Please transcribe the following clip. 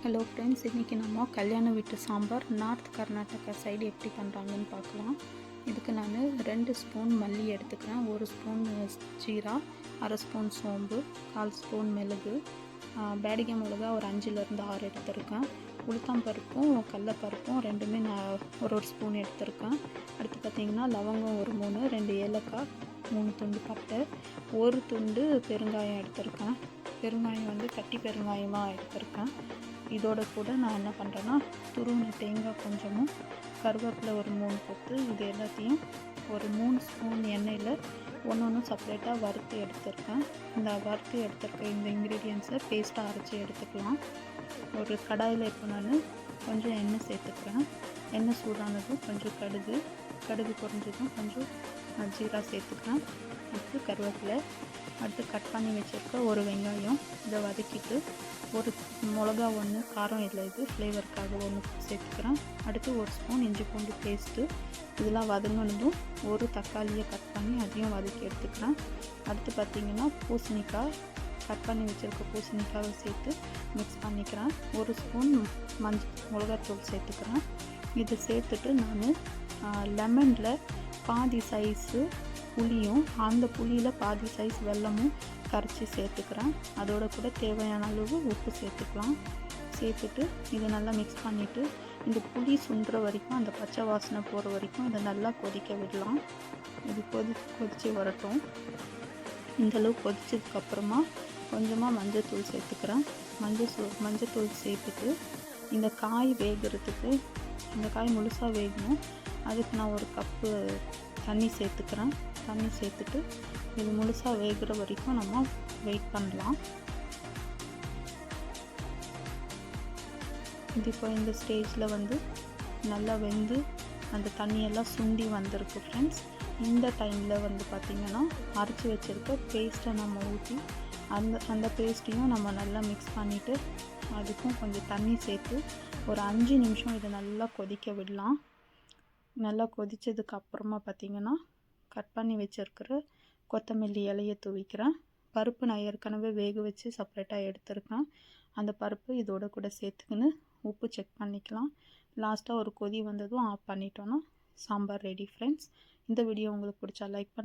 Hello friends, இன்றைக்கி நம்ம கல்யாண வீட்டு சாம்பார் நார்த் கர்நாடகா சைடு எப்படி பண்ணுறாங்கன்னு பார்க்கலாம். இதுக்கு நான் 2 ஸ்பூன் மல்லி எடுத்துக்கிறேன், 1 ஸ்பூன் ஜீரா, அரை ஸ்பூன் சோம்பு, 1/4 ஸ்பூன் மிளகு, பேடிகை மிளகா ஒரு 5லேருந்து 6 எடுத்திருக்கேன். உளுத்தம்பருப்பும் கடலப்பருப்பும் ரெண்டுமே நான் ஒரு ஸ்பூன் எடுத்திருக்கேன். அடுத்து பார்த்திங்கன்னா லவங்கம் ஒரு 3, 2 ஏலக்காய், 3 துண்டு பட்டை, 1 துண்டு பெருங்காயம் எடுத்திருக்கேன். பெருங்காயம் வந்து கட்டி பெருங்காயமாக எடுத்திருக்கேன். இதோட கூட நான் என்ன பண்ணுறேன்னா, துருவின தேங்காய் கொஞ்சமும், கருவேப்பிலை ஒரு 3 கொத்து, இது எல்லாத்தையும் ஒரு 3 ஸ்பூன் எண்ணெயில் ஒன்று செப்பரேட்டாக வறுத்து எடுத்துருக்கேன். இந்த வறுத்து எடுத்துருக்க இந்த இன்க்ரீடியன்ஸை பேஸ்ட்டாக அரைச்சி எடுத்துக்கலாம். ஒரு கடாயில் இப்போ நான் கொஞ்சம் எண்ணெய் சேர்த்துக்கிறேன். எண்ணெய் சூடானதும் கொஞ்சம் கடுகு பொரிஞ்சதும் கொஞ்சம் ஜீரா சேர்த்துக்கிறேன். அடுத்து கருவேப்பிலை, அடுத்து கட் பண்ணி வச்சுருக்க ஒரு வெங்காயம், இதை வதக்கிட்டு ஒரு மிளகா 1 காரம் இல்லை இது ஃப்ளேவருக்காக 1 சேர்த்துக்கிறேன். அடுத்து 1 ஸ்பூன் இஞ்சி பூண்டு பேஸ்ட்டு, இதெல்லாம் வதங்கினதும் ஒரு தக்காளியை கட் பண்ணி அதையும் வதக்கி எடுத்துக்கிறேன். அடுத்து பார்த்திங்கன்னா பூசணிக்காய், கட் பண்ணி வச்சுருக்க பூசணிக்காவை சேர்த்து மிக்ஸ் பண்ணிக்கிறேன். 1 ஸ்பூன் மிளகாத்தூள் சேர்த்துக்கிறேன். இது சேர்த்துட்டு நான் லெமனில் பாதி சைஸு புளியும் அந்த புளியில் பாதி சைஸ் வெல்லமும் கரைச்சி சேர்த்துக்கிறேன். அதோட கூட தேவையான அளவு உப்பு சேர்த்துக்கலாம். சேர்த்துட்டு இதை நல்லா மிக்ஸ் பண்ணிவிட்டு இந்த புளி சுண்டுற வரைக்கும், அந்த பச்சை வாசனை போகிற வரைக்கும் இதை நல்லா கொதிக்க விடலாம். இது கொதித்து வரட்டும். இந்தளவு கொதிச்சதுக்கப்புறமா கொஞ்சமாக மஞ்சள்தூள் சேர்த்துக்கிறேன். மஞ்சள்தூள் சேர்த்துட்டு இந்த காய் வேகிறதுக்கு, இந்த காய் முழுசாக வேகணும், அதுக்கு நான் 1 கப்பு தண்ணி சேர்த்துக்கிறேன். தண்ணி சேர்த்துட்டு இது முழுசாக வேகிற வரைக்கும் நம்ம வெயிட் பண்ணலாம். இது இப்போ இந்த ஸ்டேஜில் வந்து நல்லா வெந்து அந்த தண்ணியெல்லாம் சுண்டி வந்திருக்கு ஃப்ரெண்ட்ஸ். இந்த டைமில் வந்து பார்த்திங்கன்னா அரைச்சி வச்சுருக்க பேஸ்ட்டை நம்ம ஊற்றி அந்த பேஸ்ட்டையும் நம்ம நல்லா மிக்ஸ் பண்ணிவிட்டு அதுக்கும் கொஞ்சம் தண்ணி சேர்த்து ஒரு 5 நிமிஷம் இதை நல்லா கொதிக்க விடலாம். நல்லா கொதித்ததுக்கு அப்புறமா பார்த்திங்கன்னா கட் பண்ணி வச்சுருக்கிற கொத்தமல்லி இலையை தூவிக்கிறேன். பருப்பு நான் ஏற்கனவே வேக வச்சு செப்பரேட்டாக எடுத்துருக்கேன். அந்த பருப்பு இதோட கூட சேர்த்துக்கின்னு உப்பு செக் பண்ணிக்கலாம். லாஸ்ட்டாக ஒரு கொதி வந்ததும் ஆஃப் பண்ணிட்டோன்னா சாம்பார் ரெடி ஃப்ரெண்ட்ஸ். இந்த வீடியோ உங்களுக்கு பிடிச்சா லைக்